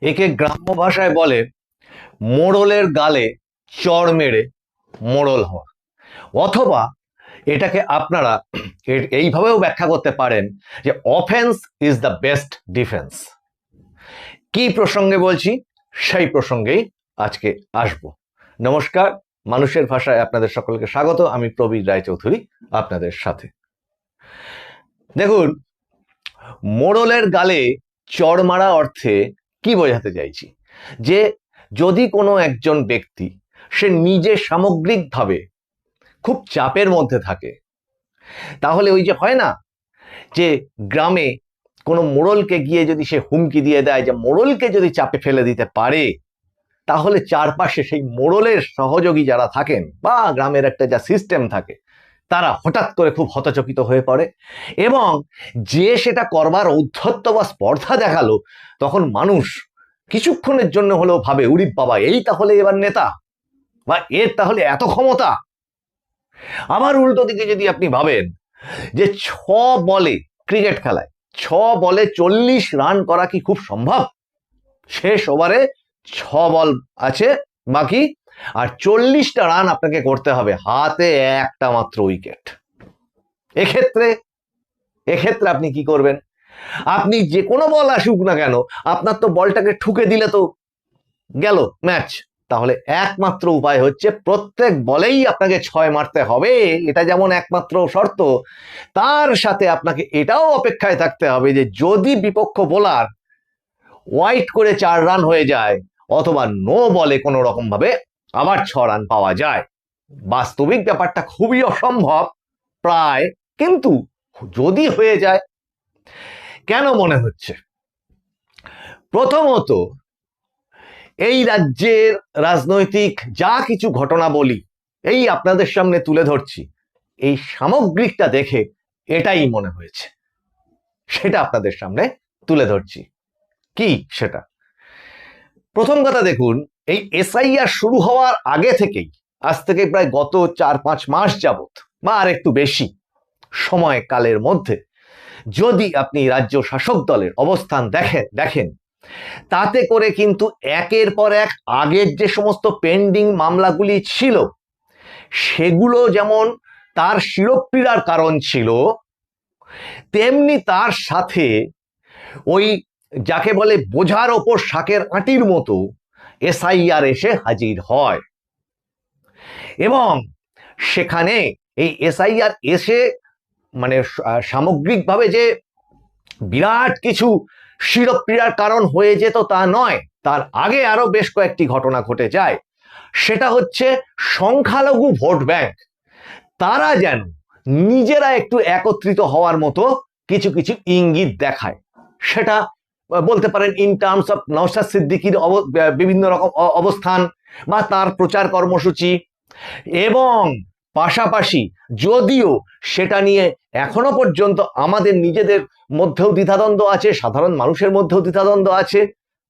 একে গ্রাম্য ভাষায় বলে মোড়লের গালে চড় মেরে মোড়ল হওয়া, অথবা এটাকে আপনারা এইভাবেও ব্যাখ্যা করতে পারেন যে offence is the best defence. কি প্রসঙ্গে বলছি সেই প্রসঙ্গেই আজকে আসব। নমস্কার, মানুষের ভাষায় আপনাদের সকলকে স্বাগত। আমি প্রবীর রায়চৌধুরী আপনাদের সাথে। দেখুন, মোড়লের গালে চড় মারা অর্থে কি বোঝাতে চাইছি, যে যদি কোনো একজন ব্যক্তি সে নিজে সামগ্রিকভাবে খুব চাপের মধ্যে থাকে, তাহলে ওই যে হয় না যে গ্রামে কোনো মোড়লকে গিয়ে যদি সে হুমকি দিয়ে দেয় যে মোড়লকে যদি চাপে ফেলে দিতে পারে, তাহলে চারপাশে সেই মোড়লের সহযোগী যারা থাকেন বা গ্রামের একটা যা সিস্টেম থাকে, তারা হঠাৎ করে খুব হতচকিত হয়ে পড়ে এবং যে সেটা করবার ঔদ্ধত্য বা স্পর্ধা দেখালো, তখন মানুষ কিছুক্ষণের জন্য হলেও ভাবে, উরি বাবা, এই তাহলে এবার নেতা, বা এর তাহলে এত ক্ষমতা। আবার উল্টো দিকে যদি আপনি ভাবেন যে 6 বলে ক্রিকেট খেলায় 6 বলে 40 রান করা কি খুব সম্ভব? শেষ ওভারে 6 বল আছে বাকি, আর 40টা রান আপনাকে করতে হবে, হাতে একটা মাত্র উইকেট। এক্ষেত্রে আপনি কি করবেন? আপনি যে কোনো বল আসুক না কেন, আপনার তো বলটাকে ঠুকে দিলে তো গেল ম্যাচ। তাহলে একমাত্র উপায় হচ্ছে প্রত্যেক বলেই আপনাকে 6 মারতে হবে, এটা যেমন একমাত্র শর্ত, তার সাথে আপনাকে এটাও অপেক্ষায় থাকতে হবে যে যদি বিপক্ষ বোলার ওয়াইড করে 4 রান হয়ে যায় অথবা নো বলে কোনো রকম ভাবে আবার 6 রান পাওয়া যায়। বাস্তবিক ব্যাপারটা খুবই অসম্ভব প্রায়, কিন্তু যদি হয়ে যায়। কেন মনে হচ্ছে? প্রথমত, এই রাজ্যের রাজনৈতিক যা কিছু ঘটনা বলি, এই আপনাদের সামনে তুলে ধরছি, এই সামগ্রিকটা দেখে এটাই মনে হয়েছে, সেটা আপনাদের সামনে তুলে ধরছি। কি সেটা? প্রথম কথা দেখুন, এই এসআইআর শুরু হওয়ার আগে থেকেই, আজ থেকে প্রায় গত 4-5 মাস যাবত বা আর একটু বেশি সময়কালের মধ্যে যদি আপনি রাজ্য শাসক দলের অবস্থান দেখেন, তাতে করে কিন্তু একের পর এক আগের যে সমস্ত পেন্ডিং মামলাগুলি ছিল, সেগুলো যেমন তার শিরোপীড়ার কারণ ছিল, তেমনি তার সাথে ওই যাকে বলে বোঝার ওপর শাকের আঁটির মতো এসআইআর এসে হাজির হয় এবং সেখানে এই এসআইআর এসে মানে সামগ্রিকভাবে যে বিরাট কিছু শিরোপীড়ার কারণ হয়ে যেত তা নয়, তার আগে আরো বেশ কয়েকটি ঘটনা ঘটে যায়। সেটা হচ্ছে সংখ্যালঘু ভোট ব্যাংক তারা যেন নিজেরা একটু একত্রিত হওয়ার মতো কিছু কিছু ইঙ্গিত দেখায়। সেটা বলতে পারেন ইন টার্মস অফ নওশাদ সিদ্দিকীর বিভিন্ন রকম অবস্থান বা তার প্রচার কর্মসূচি, এবং পাশাপাশি যদিও সেটা নিয়ে এখনো পর্যন্ত আমাদের নিজেদের মধ্যেও দ্বিধাদ্বন্দ্ব আছে, সাধারণ মানুষের মধ্যেও দ্বিধাদ্বন্দ্ব আছে,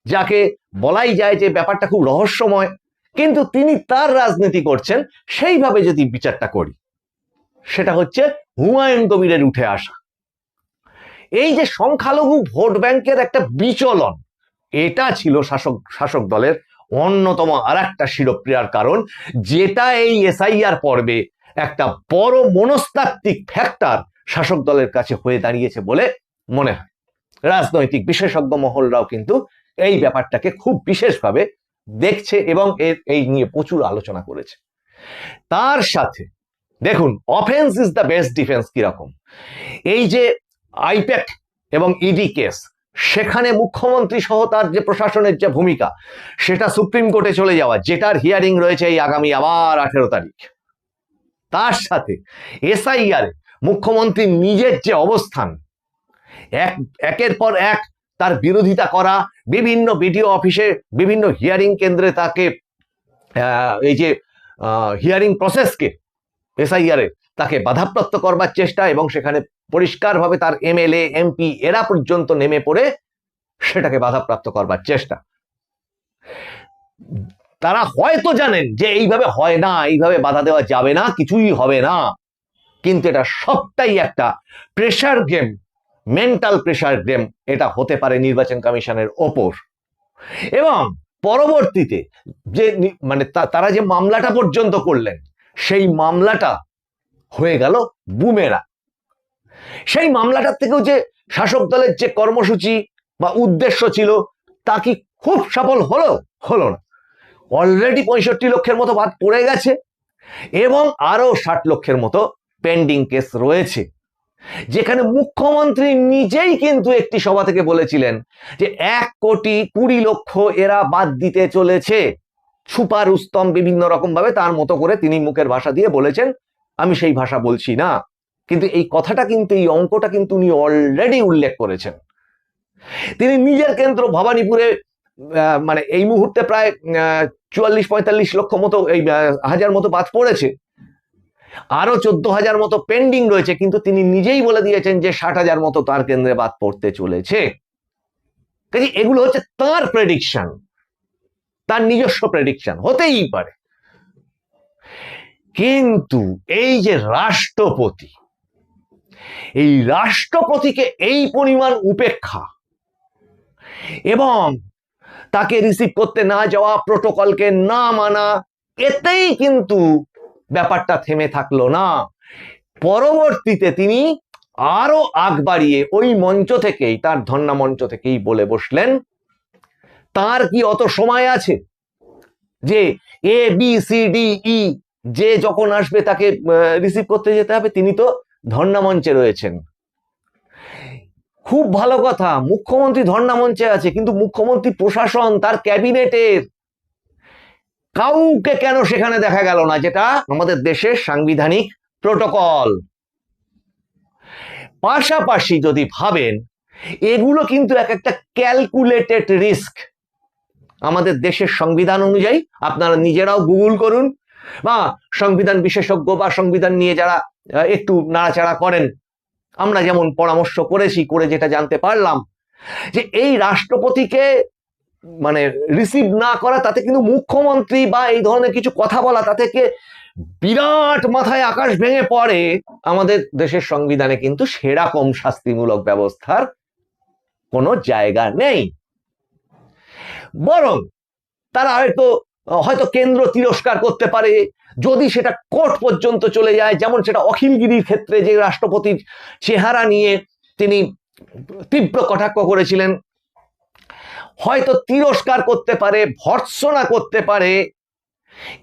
যাকে বলাই যায় যে ব্যাপারটা খুব রহস্যময়, কিন্তু তিনি তার রাজনীতি করছেন। সেইভাবে যদি বিচারটা করি, সেটা হচ্ছে হুমায়ুন কবিরের উঠে আসা। এই যে সংখ্যালঘু ভোট ব্যাংকের একটা বিচলন, এটা ছিল শাসক দলের অন্যতম আর একটা শিরোপ্রিয়ার কারণ, যেটা এই এসআইআর পর্বে একটা বড় মনস্তাত্ত্বিক ফ্যাক্টর শাসক দলের কাছে হয়ে দাঁড়িয়েছে বলে মনে হয়। রাজনৈতিক বিশেষজ্ঞ মহলরাও কিন্তু এই ব্যাপারটাকে খুব বিশেষভাবে দেখছে এবং এই নিয়ে প্রচুর আলোচনা করেছে। তার সাথে দেখুন, offence is the best defence কিরকম। এই যে আইপ্যাক এবং ইডি কেস, সেখানে মুখ্যমন্ত্রী সহ তার যে প্রশাসনের যে ভূমিকা, সেটা সুপ্রিম কোর্টে চলে যাওয়া, যেটার হিয়ারিং রয়েছে এই আগামী আবার 18 তারিখ। তার সাথে এসআইআর মুখ্যমন্ত্রী নিজের যে অবস্থান, একের পর এক তার বিরোধিতা করা, বিভিন্ন বিডিও অফিসে বিভিন্ন হিয়ারিং কেন্দ্রে তাকে এই যে হিয়ারিং প্রসেসকে এসআইআর তাকে বাধাপ্রাপ্ত করবার চেষ্টা, এবং সেখানে পরিষ্কারভাবে তার এমএলএ এমপি এরা পর্যন্ত নেমে পড়ে সেটাকে বাধাপ্রাপ্ত করবার চেষ্টা। তারা হয়তো জানেন যে এইভাবে হয় না, এইভাবে বাধা দেওয়া যাবে না, কিছুই হবে না, কিন্তু এটা সবটাই একটা pressure game, mental pressure game এটা হতে পারে নির্বাচন কমিশনের ওপর। এবং পরবর্তীতে যে মানে তারা যে মামলাটা পর্যন্ত করলেন, সেই মামলাটা হয়ে গেল বুমেরা। সেই মামলাটার থেকেও যে শাসক দলের যে কর্মসূচি বা উদ্দেশ্য ছিল তা কি খুব সফল হলো? হলো না। অলরেডি 65 লক্ষের মতো বাদ পড়ে গেছে এবং আরো 60 লক্ষের মতো পেন্ডিং কেস রয়েছে, যেখানে মুখ্যমন্ত্রী নিজেই কিন্তু একটি সভা থেকে বলেছিলেন যে 1,20,00,000 এরা বাদ দিতে চলেছে। ছুপা রুস্তম বিভিন্ন রকম ভাবে তার মতো করে তিনি মুখের ভাষা দিয়ে বলেছেন, আমি সেই ভাষা বলছি না, কিন্তু এই কথাটা কিন্তু, এই অঙ্কটা কিন্তু উনি অলরেডি উল্লেখ করেছেন। তিনি নিজের কেন্দ্র ভবানীপুরে মানে এই মুহূর্তে প্রায় 44-45 লক্ষ মতো, এই হাজার মতো বাদ পড়েছে, আরো 14,000 মতো পেন্ডিং রয়েছে, কিন্তু তিনি নিজেই বলে দিয়েছেন যে 60,000 মতো তার কেন্দ্রে বাদ পড়তে চলেছে। কাজে এগুলো হচ্ছে তার প্রেডিকশন, তার নিজস্ব প্রেডিকশন, হতেই পারে। কিন্তু এই যে রাষ্ট্রপতি, এই রাষ্ট্রপতিকে এই পরিমাণ উপেক্ষা এবং তাকে রিসিভ করতে না যাওয়া, প্রোটোকলকে না মানা, এতেই কিন্তু ব্যাপারটা থেমে থাকলো না। পরবর্তীতে তিনি আরো আগ বাড়িয়ে ওই মঞ্চ থেকেই, তার ধর্ণা মঞ্চ থেকেই বলে বসলেন, তার কি অত সময় আছে যে ABCDE যে যখন আসবে তাকে রিসিভ করতে যেতে হবে? তিনি তো ধর্ণা মঞ্চে রয়েছেন। খুব ভালো কথা, মুখ্যমন্ত্রী ধর্ণা মঞ্চে আছে, কিন্তু মুখ্যমন্ত্রী প্রশাসন, তার ক্যাবিনেটের কাউকে কেন সেখানে দেখা গেল না, যেটা আমাদের দেশের সাংবিধানিক প্রোটোকল। পাশাপাশি যদি ভাবেন, এগুলো কিন্তু এক একটা ক্যালকুলেটেড রিস্ক। আমাদের দেশের সংবিধান অনুযায়ী, আপনারা নিজেরাও গুগল করুন, বা সংবিধান বিশেষজ্ঞ বা সংবিধান নিয়ে যারা একটু নাড়াচাড়া করেন, আমরা যেমন পরামর্শ করেছি, করে যেটা জানতে পারলাম যে এই রাষ্ট্রপতিকে মানে রিসিভ না করা, তাতে কিন্তু মুখ্যমন্ত্রী বা এই ধরনের কিছু কথা বলা, তাতে বিরাট মাথায় আকাশ ভেঙে পড়ে। আমাদের দেশের সংবিধানে কিন্তু সেরকম শাস্তিমূলক ব্যবস্থার কোনো জায়গা নেই। বরং তারা হয়তো কেন্দ্র তিরস্কার করতে পারে, যদি সেটা কোর্ট পর্যন্ত চলে যায়, যেমন সেটা অখিলগিরির ক্ষেত্রে, যে রাষ্ট্রপতির চেহারা নিয়ে তিনি তীব্র কটাক্ষ করেছিলেন, হয়তো তিরস্কার করতে পারে, ভর্ৎসনা করতে পারে,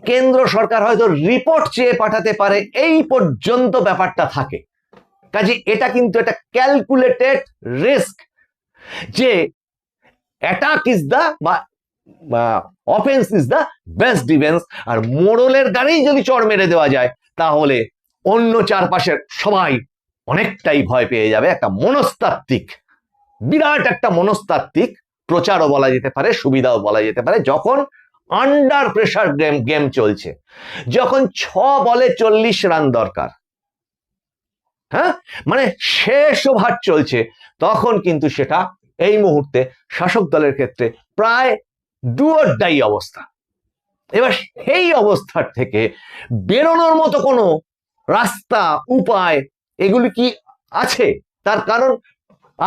কেন্দ্র সরকার হয়তো রিপোর্ট চেয়ে পাঠাতে পারে, এই পর্যন্ত ব্যাপারটা থাকে। কাজে এটা কিন্তু একটা ক্যালকুলেটেড রিস্ক, যে অ্যাটাক ইজ দা বা offence is the best defence. আর মোড়লের গানেই যদি চড় মেরে দেওয়া যায়, তাহলে অন্য চারপাশের সবাই অনেকটাই ভয় পেয়ে যাবে। একটা মনস্তাত্ত্বিক, বিরাট একটা মনস্তাত্ত্বিক প্রচারও বলা যেতে পারে, সুবিধাও বলা যেতে পারে, যখন আন্ডার প্রেসার গেম চলছে, যখন 6 বলে 40 রান দরকার, হ্যাঁ, মানে শেষ ওভার চলছে, তখন কিন্তু সেটা এই মুহূর্তে শাসক দলের ক্ষেত্রে প্রায় ডু অর ডাই অবস্থা। এবার সেই অবস্থার থেকে বেরোনোর মতো কোনো রাস্তা, উপায় এগুলি কি আছে? তার কারণ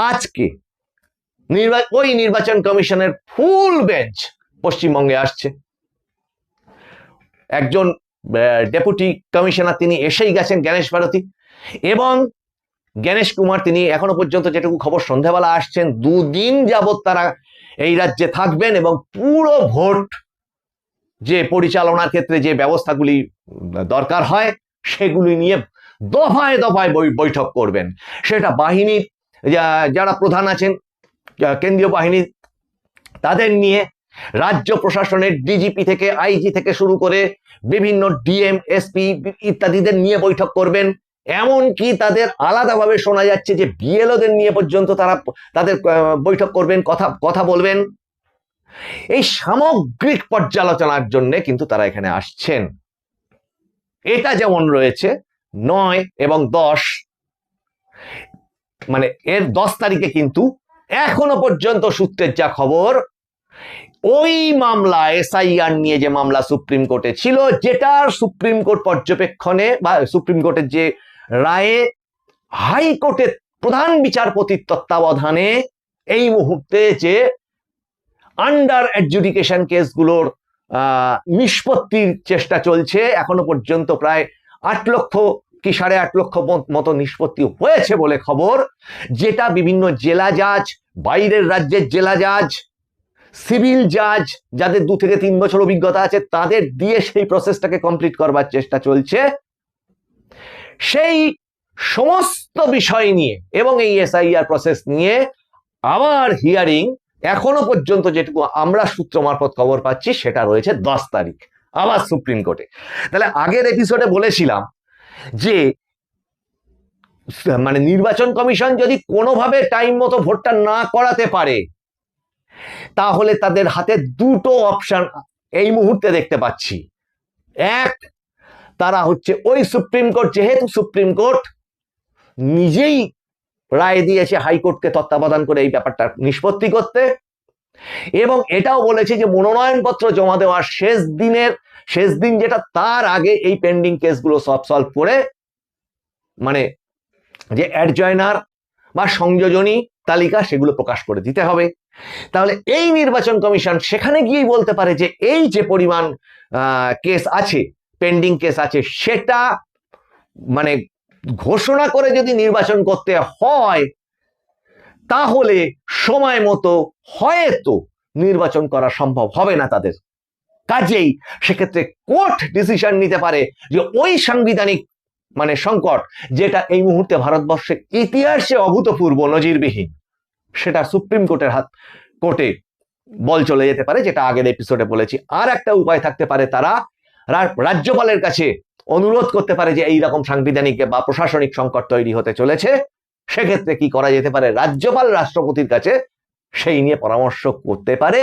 আজকে ওই নির্বাচন কমিশনের ফুল বেঞ্চ পশ্চিমবঙ্গে আসছে। একজন ডেপুটি কমিশনার তিনি এসেই গেছেন, জ্ঞানেশ ভারতী, এবং জ্ঞানেশ কুমার, তিনি এখনো পর্যন্ত যেটুকু খবর সন্ধ্যাবেলা আসছেন, 2 দিন যাবৎ তারা এই রাজ্যে থাকবেন এবং পুরো ভোট যে পরিচালনার ক্ষেত্রে যে ব্যবস্থাগুলি দরকার হয় সেগুলি নিয়ে দফায় দফায় বৈঠক করবেন। সেটা বাহিনীর যারা প্রধান আছেন, কেন্দ্রীয় বাহিনী, তাদের নিয়ে, রাজ্য প্রশাসনের ডিজিপি থেকে আইজি থেকে শুরু করে বিভিন্ন ডিএম, এসপি ইত্যাদিদের নিয়ে বৈঠক করবেন। এমনকি তাদের আলাদাভাবে শোনা যাচ্ছে যে বিএলওদের নিয়ে পর্যন্ত তারা তাদের বৈঠক করবেন, কথা বলবেন। এই সামগ্রিক পর্যালোচনার জন্য কিন্তু তারা এখানে আসছেন। এটা যেমন রয়েছে 9 এবং 10, মানে এর 10 তারিখে কিন্তু এখনো পর্যন্ত সূত্রের যা খবর, ওই মামলা এসআইআর নিয়ে যে মামলা সুপ্রিম কোর্টে ছিল, যেটার সুপ্রিম কোর্ট পর্যবেক্ষণে বা সুপ্রিম কোর্টের যে রায়ে হাইকোর্টের প্রধান বিচারপতির তত্ত্বাবধানে এই মুহূর্তে যে আন্ডার অ্যাডজুডিকেশন কেসগুলোর নিষ্পত্তির চেষ্টা চলছে। এখনো পর্যন্ত প্রায় 8 লক্ষ কি 8.5 লক্ষ মতো নিষ্পত্তি হয়েছে বলে খবর, যেটা বিভিন্ন জেলা জাজ, বাইরের রাজ্যের জেলা জাজ, সিভিল জাজ যাদের 2 থেকে 3 বছর অভিজ্ঞতা আছে তাদের দিয়ে সেই প্রসেসটাকে কমপ্লিট করবার চেষ্টা চলছে। সেই সমস্ত বিষয় নিয়ে এবং এই এসআইআর প্রসেস নিয়ে আবার হিয়ারিং এখনো পর্যন্ত যেটুকু আমরা সূত্র মারফত খবর পাচ্ছি সেটা রয়েছে 10 তারিখ আবার সুপ্রিম কোর্টে। তাহলে আগের এপিসোডে বলেছিলাম যে মানে নির্বাচন কমিশন যদি কোনোভাবে টাইম মতো ভোটটা না করাতে পারে তাহলে তাদের হাতে দুটো অপশন এই মুহূর্তে দেখতে পাচ্ছি। এক, তারা হচ্ছে ওই সুপ্রিম কোর্ট, যেহেতু সুপ্রিম কোর্ট নিজেই রায় দিয়েছে হাইকোর্টকে তত্ত্বাবধান করে এই ব্যাপারটা নিষ্পত্তি করতে, এবং এটাও বলেছে যে মনোনয়নপত্র জমা দেওয়ার শেষ দিন যেটা তার আগে এই পেন্ডিং কেসগুলো সব সলভ করে মানে যে অ্যাডজয়নার বা সংযোজনী তালিকা সেগুলো প্রকাশ করে দিতে হবে। তাহলে এই নির্বাচন কমিশন সেখানে গিয়েই বলতে পারে যে এই যে পরিমাণ কেস আছে, পেন্ডিং কেস আছে, সেটা মানে ঘোষণা করে যদি নির্বাচন করতে হয় তাহলে সময় মতো হয়তো নির্বাচন করা সম্ভব হবে না তাদের। কাজেই সেক্ষেত্রে কোর্ট ডিসিশন নিতে পারে যে ওই সাংবিধানিক মানে সংকট যেটা এই মুহূর্তে ভারতবর্ষের ইতিহাসে অভূতপূর্ব নজিরবিহীন, সেটা সুপ্রিম কোর্টে বল চলে যেতে পারে, যেটা আগের এপিসোডে বলেছি। আর একটা উপায় থাকতে পারে, তারা রাজ্যপালের কাছে অনুরোধ করতে পারে যে এইরকম সাংবিধানিক বা প্রশাসনিক সংকট তৈরি হতে চলেছে, সেক্ষেত্রে কি করা যেতে পারে, রাজ্যপাল রাষ্ট্রপতির কাছে সেই নিয়ে পরামর্শ করতে পারে।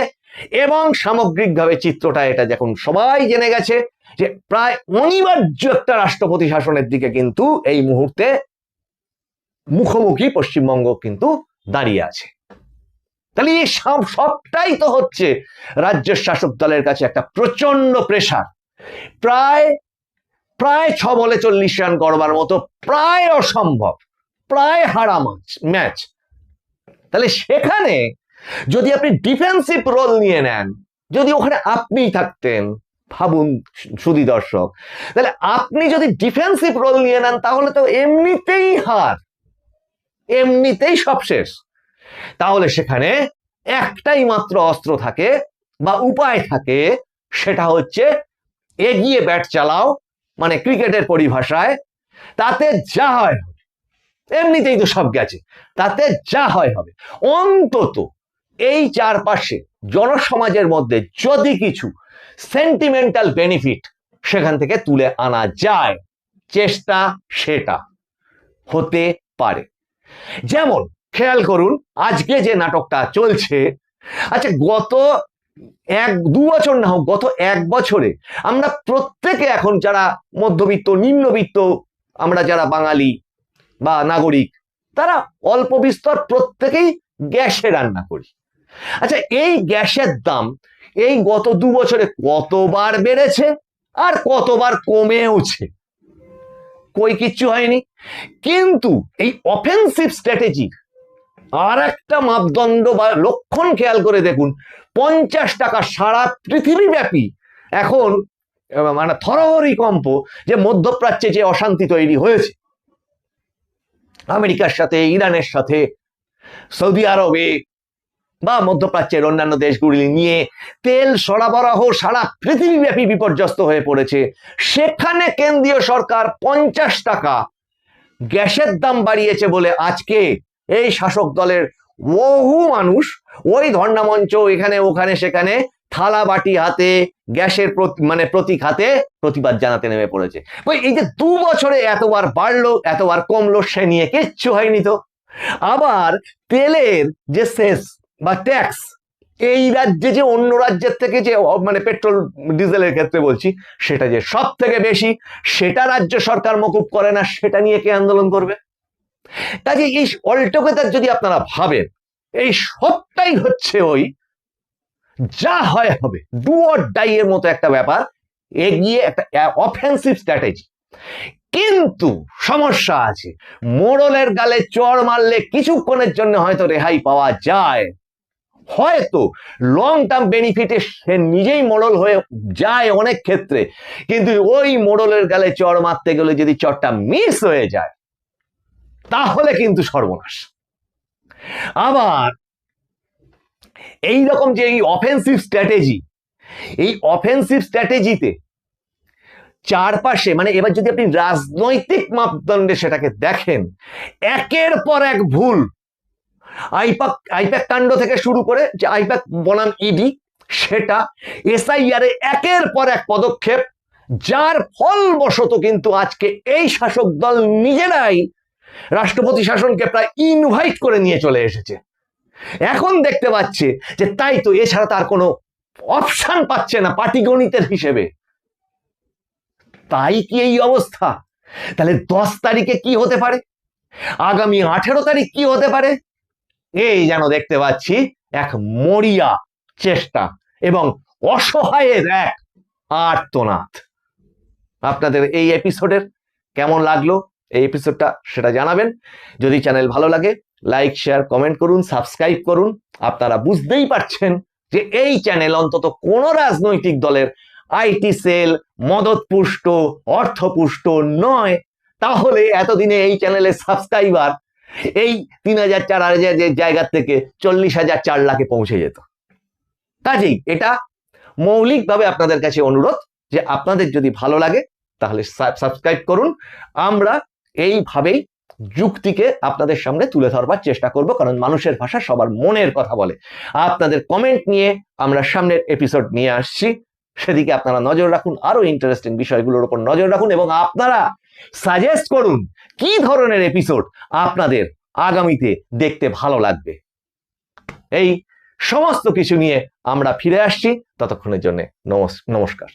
এবং সামগ্রিকভাবে চিত্রটা এটা যখন সবাই জেনে গেছে যে প্রায় অনিবার্য একটা রাষ্ট্রপতি শাসনের দিকে কিন্তু এই মুহূর্তে মুখোমুখি পশ্চিমবঙ্গ কিন্তু দাঁড়িয়ে আছে। তাহলে এই সবটাই তো হচ্ছে রাজ্যের শাসক দলের কাছে একটা প্রচন্ড প্রেসার। প্রায় 6 বলে 40 রান করবার মতো প্রায় অসম্ভব, প্রায় হারা ম্যাচ। তাহলে সেখানে যদি আপনি ডিফেন্সিভ রোল নিয়ে নেন, যদি ওখানে আপনি থাকতেন, ভাবুন সুধী দর্শক, তাহলে আপনি যদি ডিফেন্সিভ রোল নিয়ে নেন তাহলে তো এমনিতেই হার, এমনিতেই সব শেষ। তাহলে সেখানে একটাই মাত্র অস্ত্র থাকে বা উপায় থাকে, সেটা হচ্ছে এগিয়ে ব্যাট চালাও, মানে ক্রিকেটের পরিভাষায় তাতে যা হয় হবে, এমনিতেই তো সব গেছে, তাতে যা হয় হবে। অন্তত এই চারপাশে জনসমাজের মধ্যে যদি কিছু সেন্টিমেন্টাল বেনিফিট সেখান থেকে তুলে আনা যায়, চেষ্টা সেটা হতে পারে। যেমন খেয়াল করুন আজকে যে নাটকটা চলছে, আচ্ছা গত 1-2 বছর না হোক, গত 1 বছরে আমরা প্রত্যেকে এখন যারা মধ্যবিত্ত নিম্নবিত্ত আমরা যারা বাঙালি বা নাগরিক, তারা অল্প বিস্তর প্রত্যেকেই গ্যাসে রান্না করি। আচ্ছা এই গ্যাসের দাম এই গত 2 বছরে কতবার বেড়েছে আর কতবার কমেওছে? কই কিচ্ছু হয়নি। কিন্তু এই অফেন্সিভ স্ট্র্যাটেজি আর একটা মাপদণ্ড বা লক্ষণ খেয়াল করে দেখুন, 50 টাকা সারা পৃথিবীব্যাপী এখন মানে থরহরি কম্প, যে মধ্যপ্রাচ্যে যে অশান্তি তৈরি হয়েছে আমেরিকার সাথে, ইরানের সাথে, সৌদি আরবে বা মধ্যপ্রাচ্যের অন্যান্য দেশগুলি নিয়ে তেল সরবরাহ সারা পৃথিবীব্যাপী বিপর্যস্ত হয়ে পড়েছে। সেখানে কেন্দ্রীয় সরকার 50 টাকা গ্যাসের দাম বাড়িয়েছে বলে আজকে এই শাসক দলের বহু মানুষ ওই ধর্ণা মঞ্চ এখানে ওখানে সেখানে থালা বাটি হাতে গ্যাসের প্রতীক হাতে প্রতিবাদ জানাতে নেমে পড়েছে। এই যে 2 বছরে এতবার বাড়লো এতবার কমলো, সে নিয়ে কিচ্ছু হয়নি তো। আবার তেলের যে সেস বা ট্যাক্স এই রাজ্যে যে অন্য রাজ্যের থেকে যে মানে পেট্রোল ডিজেলের ক্ষেত্রে বলছি, সেটা যে সব থেকে বেশি, সেটা রাজ্য সরকার মকুব করে না, সেটা নিয়ে কে আন্দোলন করবে? কাজে এই অলটোগেদার যদি আপনারা ভাবেন, এই সবটাই হচ্ছে ওই যা হয় হবে, ডু অর ডাই এর মতো একটা ব্যাপার, এগিয়ে একটা অফেন্সিভ স্ট্র্যাটেজি। কিন্তু সমস্যা আছে, মোড়লের গালে চড় মারলে কিছুক্ষণের জন্য হয়তো রেহাই পাওয়া যায়, হয়তো লং টার্ম বেনিফিটে সে নিজেই মোড়ল হয়ে যায় অনেক ক্ষেত্রে, কিন্তু ওই মোড়লের গালে চড় মারতে গেলে যদি চড়টা মিস হয়ে যায় তাহলে কিন্তু সর্বনাশ। আবার এই রকম যে এই অফেন্সিভ স্ট্র্যাটেজি, এই অফেন্সিভ স্ট্র্যাটেজিতে চারপাশে, মানে এবার যদি আপনি রাজনৈতিক মাপদণ্ডে সেটাকে দেখেন, একের পর এক ভুল, আইপ্যাক কাণ্ড থেকে শুরু করে যে আইপ্যাক বনাম ইডি, সেটা এসআইআর এ একের পর এক পদক্ষেপ, যার ফলবশত কিন্তু আজকে এই শাসক দল নিজেরাই রাষ্ট্রপতি শাসনকে প্রায় ইনভাইট করে নিয়ে চলে এসেছে। এখন দেখতে পাচ্ছে যে তাই তো, এছাড়া তার কোনো অপশন পাচ্ছে না পাটিগণিতের হিসেবে। তাই কি এই অবস্থা? তাহলে 10 তারিখে কি হতে পারে, আগামী 18 তারিখ কি হতে পারে, এই যেন দেখতে পাচ্ছি এক মরিয়া চেষ্টা এবং অসহায়ের এক আর্তনাদ। আপনাদের এই এপিসোডের কেমন লাগলো এই এপিসোডটা সেটা জানাবেন। যদি চ্যানেল ভালো লাগে লাইক শেয়ার কমেন্ট করুন, সাবস্ক্রাইব করুন। আপনারা বুঝতেই পারছেন যে এই চ্যানেল অন্তত কোন রাজনৈতিক দলের আইটি সেল, মদতপুষ্ট, অর্থপুষ্ট নয়। তাহলে এতদিনে এই চ্যানেলের সাবস্ক্রাইবার এই 3000 4000 জায়গার থেকে 40,000 4 লাখে পৌঁছে যেত। কাজেই এটা মৌলিকভাবে আপনাদের কাছে অনুরোধ যে আপনাদের যদি ভালো লাগে তাহলে সাবস্ক্রাইব করুন। আমরা এইভাবেই যুক্তিকে আপনাদের সামনে তুলে ধরবার চেষ্টা করব, কারণ মানুষের ভাষা সবার মনের কথা বলে। আপনাদের কমেন্ট নিয়ে আমরা সামনের এপিসোড নিয়ে আসছি, সেদিকে আপনারা নজর রাখুন, আরো ইন্টারেস্টিং বিষয়গুলোর উপর নজর রাখুন এবং আপনারা সাজেস্ট করুন কি ধরনের এপিসোড আপনাদের আগামীতে দেখতে ভালো লাগবে। এই সমস্ত কিছু নিয়ে আমরা ফিরে আসছি, ততক্ষণের জন্য নমস্কার।